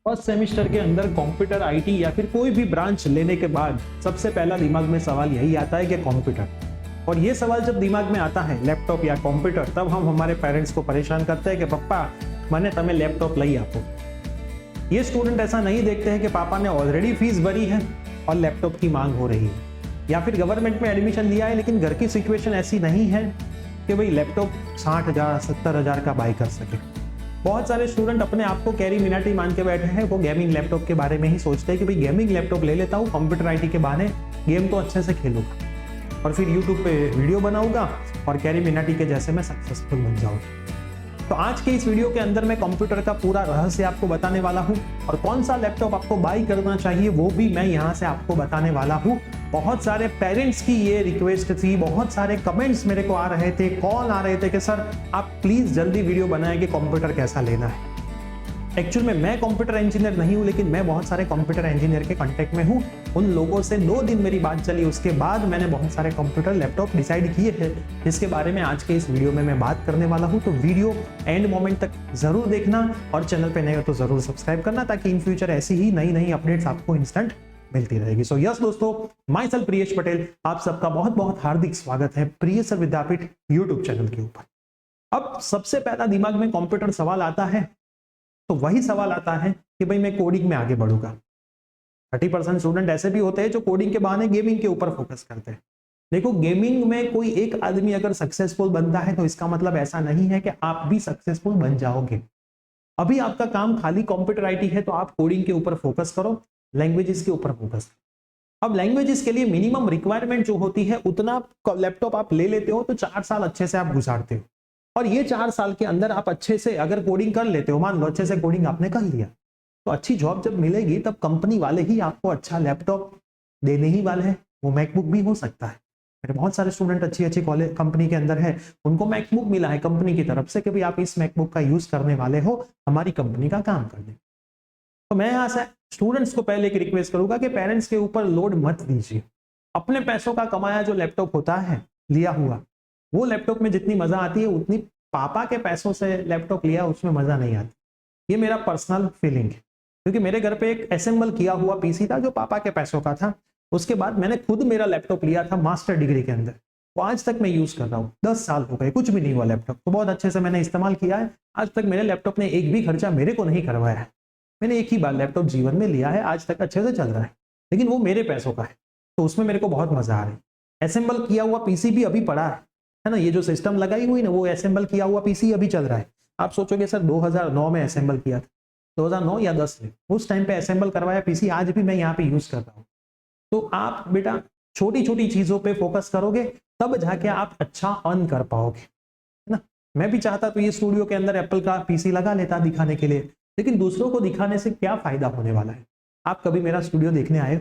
First semester के अंदर computer IT या फिर कोई भी ब्रांच लेने के बाद सबसे पहला दिमाग में सवाल यही आता है कि कंप्यूटर। और ये सवाल जब दिमाग में आता है लैपटॉप या कंप्यूटर, तब हम हमारे पेरेंट्स को परेशान करते हैं कि पप्पा मैंने तुम्हें लैपटॉप लाई आपको। ये स्टूडेंट ऐसा नहीं देखते हैं कि पापा ने ऑलरेडी फीस भरी है और लैपटॉप की मांग हो रही है, या फिर गवर्नमेंट में एडमिशन लिया है लेकिन घर की सिचुएशन ऐसी नहीं है कि भाई लैपटॉप 60,000 70,000 का बाई कर सके। बहुत सारे स्टूडेंट अपने आप को कैरी मिनाटी मान के बैठे हैं, वो गेमिंग लैपटॉप के बारे में ही सोचते हैं कि भाई गेमिंग लैपटॉप ले लेता हूँ, कंप्यूटर आईटी के बहाने गेम तो अच्छे से खेलूंगा और फिर यूट्यूब पे वीडियो बनाऊंगा और कैरी मिनाटी के जैसे मैं सक्सेसफुल बन जाऊंगा। तो आज के इस वीडियो के अंदर मैं कंप्यूटर का पूरा रहस्य आपको बताने वाला हूं और कौन सा लैपटॉप आपको बाई करना चाहिए वो भी मैं यहां से आपको बताने वाला हूं। बहुत सारे पेरेंट्स की ये रिक्वेस्ट थी, बहुत सारे कमेंट्स मेरे को आ रहे थे, कॉल आ रहे थे कि सर आप प्लीज जल्दी वीडियो बनाएं कि कंप्यूटर कैसा लेना है। एक्चुअल में मैं कंप्यूटर इंजीनियर नहीं हूं, लेकिन मैं बहुत सारे कंप्यूटर इंजीनियर के कांटेक्ट में हूं। उन लोगों से 2 दिन मेरी बात चली, उसके बाद मैंने बहुत सारे कंप्यूटर लैपटॉप डिसाइड किए हैं, जिसके बारे में आज के इस वीडियो में मैं बात करने वाला हूं। तो वीडियो एंड मोमेंट तक जरूर देखना और चैनल पे नए हो तो जरूर सब्सक्राइब करना, ताकि इन फ्यूचर ऐसी ही नई नई अपडेट्स आपको इंस्टेंट मिलती रहेगी। सो यस दोस्तों, माई सेल्फ प्रियेश पटेल, आप सबका बहुत बहुत हार्दिक स्वागत है प्रियेश विद्यापीठ यूट्यूब चैनल के ऊपर। अब सबसे पहला दिमाग में कंप्यूटर सवाल आता है, तो वही सवाल आता है कि भाई मैं कोडिंग में आगे बढ़ूंगा। 30% स्टूडेंट ऐसे भी होते हैं जो कोडिंग के बहाने गेमिंग के ऊपर फोकस करते हैं। देखो, गेमिंग में कोई एक आदमी अगर सक्सेसफुल बनता है तो इसका मतलब ऐसा नहीं है कि आप भी सक्सेसफुल बन जाओगे। अभी आपका काम खाली कंप्यूटर आईटी है तो आप कोडिंग के ऊपर फोकस करो, लैंग्वेजेस के ऊपर फोकस करो। अब लैंग्वेजेस के लिए मिनिमम रिक्वायरमेंट जो होती है उतना लैपटॉप आप ले लेते हो तो 4 साल अच्छे से आप गुजारते हो, और ये 4 साल के अंदर आप अच्छे से अगर कोडिंग कर लेते हो, मान लो अच्छे से कोडिंग आपने कर लिया, तो अच्छी जॉब जब मिलेगी तब कंपनी वाले ही आपको अच्छा लैपटॉप देने ही वाले हैं। वो मैकबुक भी हो सकता है। मेरे बहुत सारे स्टूडेंट अच्छी अच्छी कॉलेज कंपनी के अंदर है, उनको मैकबुक मिला है कंपनी की तरफ से कि भाई आप इस मैकबुक का यूज करने वाले हो, हमारी कंपनी का काम कर दे। तो मैं यहाँ से स्टूडेंट्स को पहले एक रिक्वेस्ट करूंगा कि पेरेंट्स के ऊपर लोड मत दीजिए। अपने पैसों का कमाया जो लैपटॉप होता है लिया हुआ, वो लैपटॉप में जितनी मजा आती है उतनी पापा के पैसों से लैपटॉप लिया उसमें मजा नहीं आती। ये मेरा पर्सनल फीलिंग है, क्योंकि मेरे घर पे एक असेंबल किया हुआ पीसी था जो पापा के पैसों का था। उसके बाद मैंने खुद मेरा लैपटॉप लिया था मास्टर डिग्री के अंदर, वो आज तक मैं यूज कर रहा हूँ। 10 साल हो गए, कुछ भी नहीं हुआ लैपटॉप, तो बहुत अच्छे से मैंने इस्तेमाल किया है। आज तक मेरे लैपटॉप ने एक भी खर्चा मेरे को नहीं करवाया है। मैंने एक ही बार लैपटॉप जीवन में लिया है, आज तक अच्छे से चल रहा है, लेकिन वो मेरे पैसों का है, तो उसमें मेरे को बहुत मजा आ रहा है। असेंबल किया हुआ पीसी भी अभी पड़ा है ना, ये जो सिस्टम लगाई हुई ना, वो असेंबल किया हुआ पीसी अभी चल रहा है। आप सोचोगे सर 2009 में असेंबल किया था, 2009 या 10 में उस टाइम पे असेंबल करवाया पीसी आज भी मैं यहाँ पे यूज कर रहा हूँ। तो आप बेटा छोटी छोटी चीजों पे फोकस करोगे तब जाके आप अच्छा अर्न कर पाओगे, है ना। मैं भी चाहता तो ये स्टूडियो के अंदर एप्पल का पीसी लगा लेता दिखाने के लिए, लेकिन दूसरों को दिखाने से क्या फायदा होने वाला है। आप कभी मेरा स्टूडियो देखने आए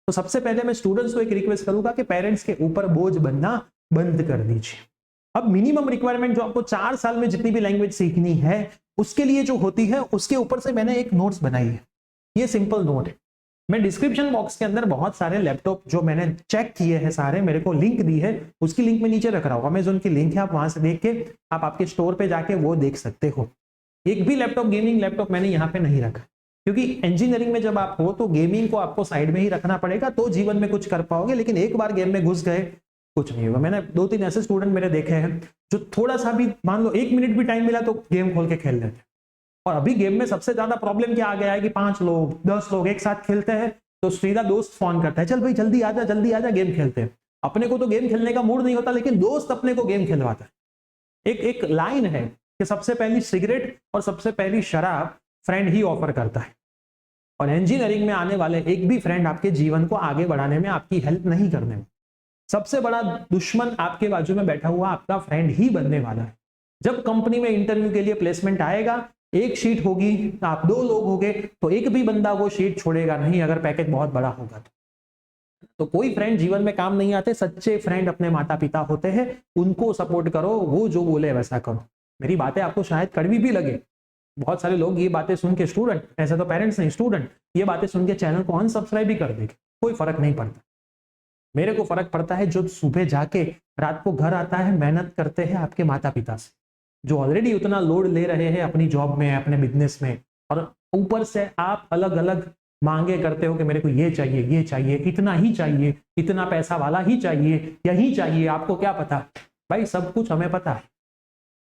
तो सबसे पहले मैं स्टूडेंट्स को एक रिक्वेस्ट करूंगा कि पेरेंट्स के ऊपर बोझ बनना बंद कर दीजिए। अब मिनिमम रिक्वायरमेंट जो आपको 4 साल में जितनी भी लैंग्वेज सीखनी है उसके लिए जो होती है, उसके ऊपर से मैंने एक नोट्स बनाई है। ये सिंपल नोट है। मैं डिस्क्रिप्शन बॉक्स के अंदर बहुत सारे लैपटॉप जो मैंने चेक किए हैं सारे, मेरे को लिंक दी है, उसकी लिंक में नीचे रख रहा हूँ। अमेजोन की लिंक है, आप वहां से देख के आप आपके स्टोर पे जाके वो देख सकते हो। एक भी लैपटॉप गेमिंग लैपटॉप मैंने यहाँ पे नहीं रखा, क्योंकि इंजीनियरिंग में जब आप हो तो गेमिंग को आपको साइड में ही रखना पड़ेगा, तो जीवन में कुछ कर पाओगे। लेकिन एक बार गेम में घुस गए कुछ नहीं होगा। मैंने 2-3 ऐसे स्टूडेंट मेरे देखे हैं जो थोड़ा सा भी, मान लो 1 मिनट भी टाइम मिला तो गेम खोल के खेल लेते हैं। और अभी गेम में सबसे ज्यादा प्रॉब्लम क्या आ गया है कि 5 लोग 10 लोग एक साथ खेलते हैं, तो सीधा दोस्त फोन करता है, चल भाई जल्दी आजा गेम खेलते हैं। अपने को तो गेम खेलने का मूड नहीं होता, लेकिन दोस्त अपने को गेम खिलवाता है। एक लाइन है कि सबसे पहली सिगरेट और सबसे पहली शराब फ्रेंड ही ऑफर करता है, और इंजीनियरिंग में आने वाले एक भी फ्रेंड आपके जीवन को आगे बढ़ाने में, आपकी हेल्प नहीं करने में। सबसे बड़ा दुश्मन आपके बाजू में बैठा हुआ आपका फ्रेंड ही बनने वाला है। जब कंपनी में इंटरव्यू के लिए प्लेसमेंट आएगा, एक शीट होगी, आप 2 लोग होंगे, तो एक भी बंदा वो शीट छोड़ेगा नहीं अगर पैकेज बहुत बड़ा होगा तो कोई फ्रेंड जीवन में काम नहीं आते। सच्चे फ्रेंड अपने माता पिता होते हैं, उनको सपोर्ट करो, वो जो बोले वैसा करो। मेरी बातें आपको शायद कड़वी भी लगे, बहुत सारे लोग ये बातें सुन के, स्टूडेंट, ऐसे तो पेरेंट्स नहीं, स्टूडेंट ये बातें सुन के चैनल को अनसब्सक्राइब भी कर देंगे, कोई फर्क नहीं पड़ता। मेरे को फर्क पड़ता है जो सुबह जाके रात को घर आता है, मेहनत करते हैं आपके माता पिता से, जो ऑलरेडी उतना लोड ले रहे हैं अपनी जॉब में, अपने बिजनेस में, और ऊपर से आप अलग अलग मांगे करते हो कि मेरे को ये चाहिए, इतना ही चाहिए, इतना पैसा वाला ही चाहिए, यही चाहिए। आपको क्या पता भाई, सब कुछ हमें पता है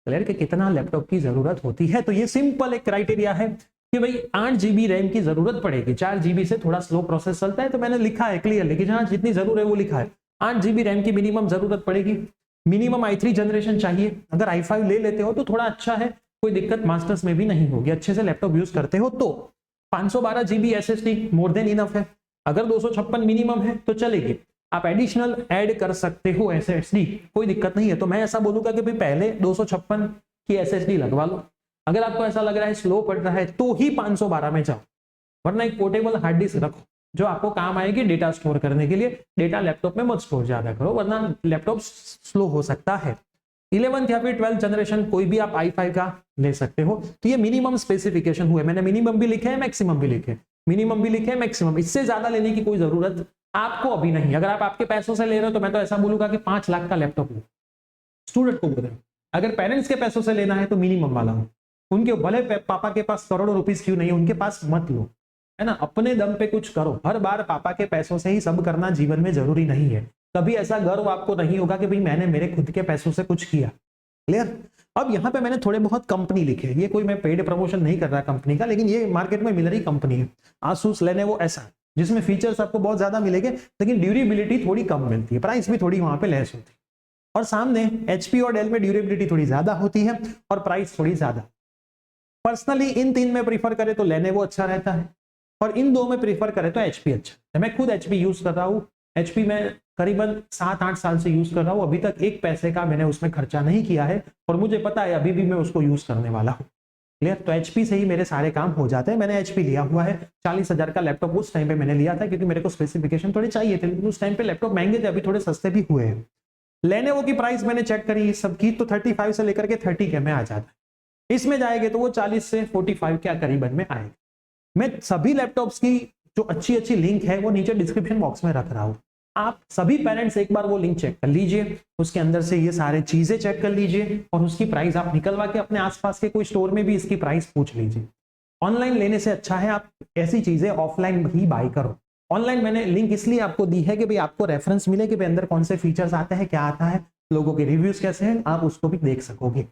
क्लियर कि कितना लैपटॉप की जरूरत होती है। तो ये सिंपल एक क्राइटेरिया है कि भाई 8 GB रैम की जरूरत पड़ेगी। 4 GB से थोड़ा स्लो प्रोसेस चलता है, तो मैंने लिखा है क्लियरली कि जहां जितनी जरूरत है वो लिखा है। 8 GB रैम की मिनिमम जरूरत पड़ेगी, मिनिमम i3 जनरेशन चाहिए। अगर i5 ले लेते हो तो थोड़ा अच्छा है, कोई दिक्कत मास्टर्स में भी नहीं होगी, अच्छे से लैपटॉप यूज करते हो तो। 512 GB SSD more than enough है। अगर 256 मिनिमम है तो चलेगी, आप एडिशनल ऐड कर सकते हो SSD, कोई दिक्कत नहीं है। तो मैं ऐसा बोलूंगा कि भाई पहले 256 की SSD लगवा लो। अगर आपको ऐसा लग रहा है स्लो पड़ रहा है तो ही 512 में जाओ, वरना एक पोर्टेबल हार्ड डिस्क रखो जो आपको काम आएगी डेटा स्टोर करने के लिए। डेटा लैपटॉप में मत स्टोर ज्यादा करो, वरना लैपटॉप स्लो हो सकता है। 11th या फिर 12th जनरेशन कोई भी आप i5 का ले सकते हो। तो ये मिनिमम स्पेसिफिकेशन हुए, मैंने मिनिमम भी लिखे है, मैक्सिमम भी लिखे, मिनिमम भी लिखे, मैक्सिमम। इससे ज्यादा लेने की कोई जरूरत आपको अभी नहीं। अगर आप आपके पैसों से ले रहे हो तो मैं तो ऐसा बोलूंगा कि 5 लाख का लैपटॉप लो, स्टूडेंट को बोल रहे हो। अगर पेरेंट्स के पैसों से लेना है तो मिनिमम वाला हो, उनके भले पापा के पास करोड़ों रुपीस क्यों नहीं, उनके पास मत लो, है ना। अपने दम पे कुछ करो। हर बार पापा के पैसों से ही सब करना जीवन में जरूरी नहीं है। कभी ऐसा गर्व आपको नहीं होगा कि भाई मैंने मेरे खुद के पैसों से कुछ किया। क्लियर। अब यहाँ पे मैंने थोड़े बहुत कंपनी लिखे, ये कोई मैं पेड प्रमोशन नहीं कर रहा कंपनी का, लेकिन ये मार्केट में मिल रही कंपनी है आसूस, लेनोवो, ऐसा, जिसमें फीचर्स आपको बहुत ज्यादा मिलेंगे लेकिन ड्यूरेबिलिटी थोड़ी कम मिलती है, प्राइस भी थोड़ी वहां पे लेस होती है। और सामने HP और डेल में ड्यूरेबिलिटी थोड़ी ज्यादा होती है और प्राइस थोड़ी ज्यादा। पर्सनली इन 3 में प्रीफर करें तो लेनोवो अच्छा रहता है, और इन 2 में प्रीफर करें तो HP अच्छा है। मैं खुद HP यूज कर रहा हूँ, HP में करीबन 7-8 साल से यूज कर रहा हूँ, अभी तक एक पैसे का मैंने उसमें खर्चा नहीं किया है, और मुझे पता है अभी भी मैं उसको यूज करने वाला हूँ। क्लियर। तो HP से ही मेरे सारे काम हो जाते हैं। मैंने HP लिया हुआ है, 40,000 का लैपटॉप उस टाइम पे मैंने लिया था, क्योंकि मेरे को स्पेसिफिकेशन थोड़े चाहिए थे, लेकिन उस टाइम पे लैपटॉप महंगे थे, अभी थोड़े सस्ते भी हुए हैं। लेनोवो की प्राइस मैंने चेक करी सबकी, तो 35 से लेकर के 30 के में आ जाता है। इसमें जाएंगे तो वो 40 से 45 के करीबन में आएगा। मैं सभी लैपटॉप्स की जो अच्छी लिंक है वो नीचे डिस्क्रिप्शन बॉक्स में रख रहा हूँ। आप सभी पेरेंट्स एक बार वो लिंक चेक कर लीजिए, उसके अंदर से ये सारे चीजें चेक कर लीजिए, और उसकी प्राइस आप निकलवा के अपने आसपास के कोई स्टोर में भी इसकी प्राइस पूछ लीजिए। ऑनलाइन लेने से अच्छा है आप ऐसी चीजें ऑफलाइन ही बाय करो। ऑनलाइन मैंने लिंक इसलिए आपको दी है कि भाई आपको रेफरेंस मिले कि भाई अंदर कौन से फीचर्स आते हैं, क्या आता है, लोगों के रिव्यूज कैसे हैं, आप उसको भी देख सकोगे।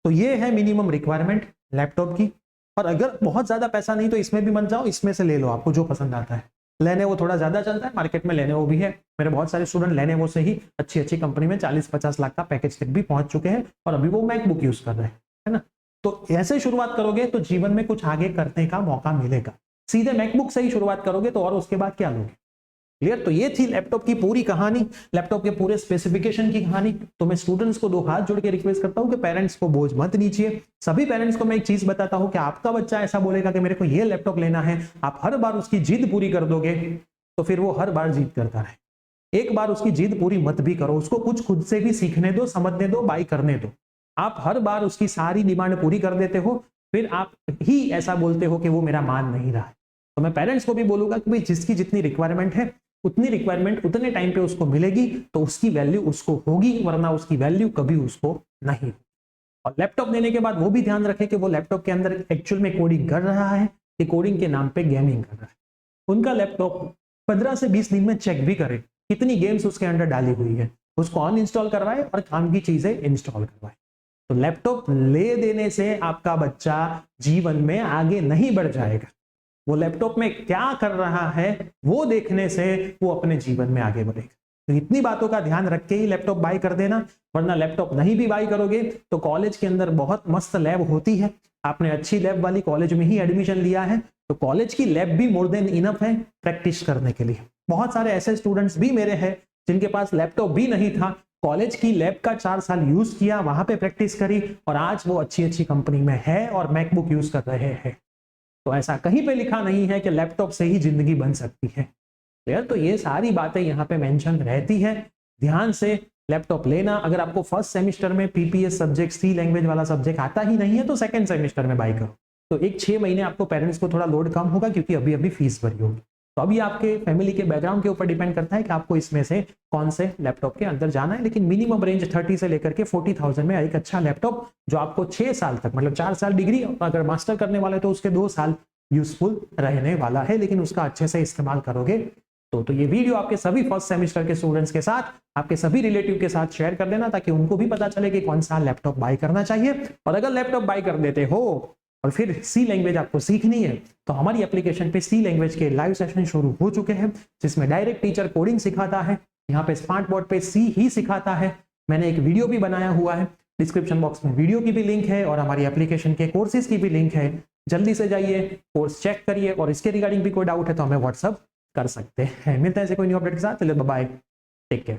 तो ये है मिनिमम रिक्वायरमेंट लैपटॉप की। और अगर बहुत ज्यादा पैसा नहीं तो इसमें भी मत जाओ, इसमें से ले लो आपको जो पसंद आता है। लेनोवो थोड़ा ज्यादा चलता है मार्केट में, लेनोवो भी है। मेरे बहुत सारे स्टूडेंट लेनोवो से ही अच्छी कंपनी में 40-50 लाख का पैकेज तक भी पहुंच चुके हैं, और अभी वो मैकबुक यूज कर रहे हैं, है ना। तो ऐसे शुरुआत करोगे तो जीवन में कुछ आगे करने का मौका मिलेगा। सीधे मैकबुक से ही शुरुआत करोगे तो और उसके बाद क्या लोगे। क्लियर। तो ये थी लैपटॉप की पूरी कहानी, लैपटॉप के पूरे स्पेसिफिकेशन की कहानी। तो मैं स्टूडेंट्स को 2 हाथ जोड़ के रिक्वेस्ट करता हूं कि पेरेंट्स को बोझ मत लीजिए। सभी पेरेंट्स को मैं एक चीज बताता हूं कि आपका बच्चा ऐसा बोलेगा कि मेरे को ये लैपटॉप लेना है, आप हर बार उसकी जिद पूरी कर दोगे तो फिर वो हर बार जिद करता रहे। एक बार उसकी जिद पूरी मत भी करो, उसको कुछ खुद से भी सीखने दो, समझने दो, बाई करने दो। आप हर बार उसकी सारी डिमांड पूरी कर देते हो, फिर आप ही ऐसा बोलते हो कि वो मेरा मान नहीं रहा है। तो मैं पेरेंट्स को भी बोलूंगा कि भाई जिसकी जितनी रिक्वायरमेंट है उतनी रिक्वायरमेंट उतने टाइम पे उसको मिलेगी तो उसकी वैल्यू उसको होगी, वरना उसकी वैल्यू कभी उसको नहीं। और लैपटॉप लेने के बाद वो भी ध्यान रखें कि वो लैपटॉप के अंदर एक्चुअल में कोडिंग कर रहा है कि कोडिंग के नाम पे गेमिंग कर रहा है। उनका लैपटॉप 15 से 20 दिन में चेक भी करें कितनी गेम्स उसके अंदर डाली हुई है, उसको ऑन इंस्टॉल करवाए और काम की चीजें इंस्टॉल करवाए। तो लैपटॉप ले देने से आपका बच्चा जीवन में आगे नहीं बढ़ जाएगा, वो लैपटॉप में क्या कर रहा है वो देखने से वो अपने जीवन में आगे बढ़ेगा। तो इतनी बातों का ध्यान रख के ही लैपटॉप बाय कर देना, वरना लैपटॉप नहीं भी बाय करोगे तो कॉलेज के अंदर बहुत मस्त लैब होती है। आपने अच्छी लैब वाली कॉलेज में ही एडमिशन लिया है तो कॉलेज की लैब भी मोर देन इनफ है प्रैक्टिस करने के लिए। बहुत सारे ऐसे स्टूडेंट्स भी मेरे हैं जिनके पास लैपटॉप भी नहीं था, कॉलेज की लैब का 4 साल यूज किया, वहां पे प्रैक्टिस करी, और आज वो अच्छी कंपनी में है और मैकबुक यूज कर रहे हैं। तो ऐसा कहीं पे लिखा नहीं है कि लैपटॉप से ही जिंदगी बन सकती है। क्लियर। तो ये सारी बातें यहाँ पे मेंशन रहती है, ध्यान से लैपटॉप लेना। अगर आपको फर्स्ट सेमेस्टर में PPS सब्जेक्ट, सी लैंग्वेज वाला सब्जेक्ट आता ही नहीं है तो सेकंड सेमेस्टर में बाय करो। तो एक 6 महीने आपको पेरेंट्स को थोड़ा लोड कम होगा क्योंकि अभी फीस भरी होगी। तो अभी आपके फैमिली के बैकग्राउंड के ऊपर डिपेंड करता है कि आपको इसमें से कौन से लैपटॉप के अंदर जाना है, लेकिन मिनिमम रेंज 30 से लेकर के 40,000 में एक अच्छा लैपटॉप जो आपको 6 साल तक, मतलब 4 साल डिग्री, अगर मास्टर करने वाले तो उसके 2 साल यूजफुल रहने वाला है, लेकिन उसका अच्छे से इस्तेमाल करोगे तो ये वीडियो आपके सभी फर्स्ट सेमेस्टर के स्टूडेंट्स के साथ, आपके सभी रिलेटिव के साथ शेयर कर देना, ताकि उनको भी पता चले कि कौन सा लैपटॉप बाय करना चाहिए। और अगर लैपटॉप बाय कर देते हो और फिर सी लैंग्वेज आपको सीखनी है, तो हमारी एप्लीकेशन पे सी लैंग्वेज के लाइव सेशन शुरू हो चुके हैं, जिसमें डायरेक्ट टीचर कोडिंग सिखाता है। यहाँ पे स्मार्ट बोर्ड पे सी ही सिखाता है। मैंने एक वीडियो भी बनाया हुआ है, डिस्क्रिप्शन बॉक्स में वीडियो की भी लिंक है और हमारी एप्लीकेशन के कोर्सेज की भी लिंक है। जल्दी से जाइए, कोर्स चेक करिए, और इसके रिगार्डिंग भी कोई डाउट है तो हमें व्हाट्सअप कर सकते हैं। मिलते हैं ऐसे कोई न्यू अपडेट के साथ। चलिए बाय बाय, टेक केयर।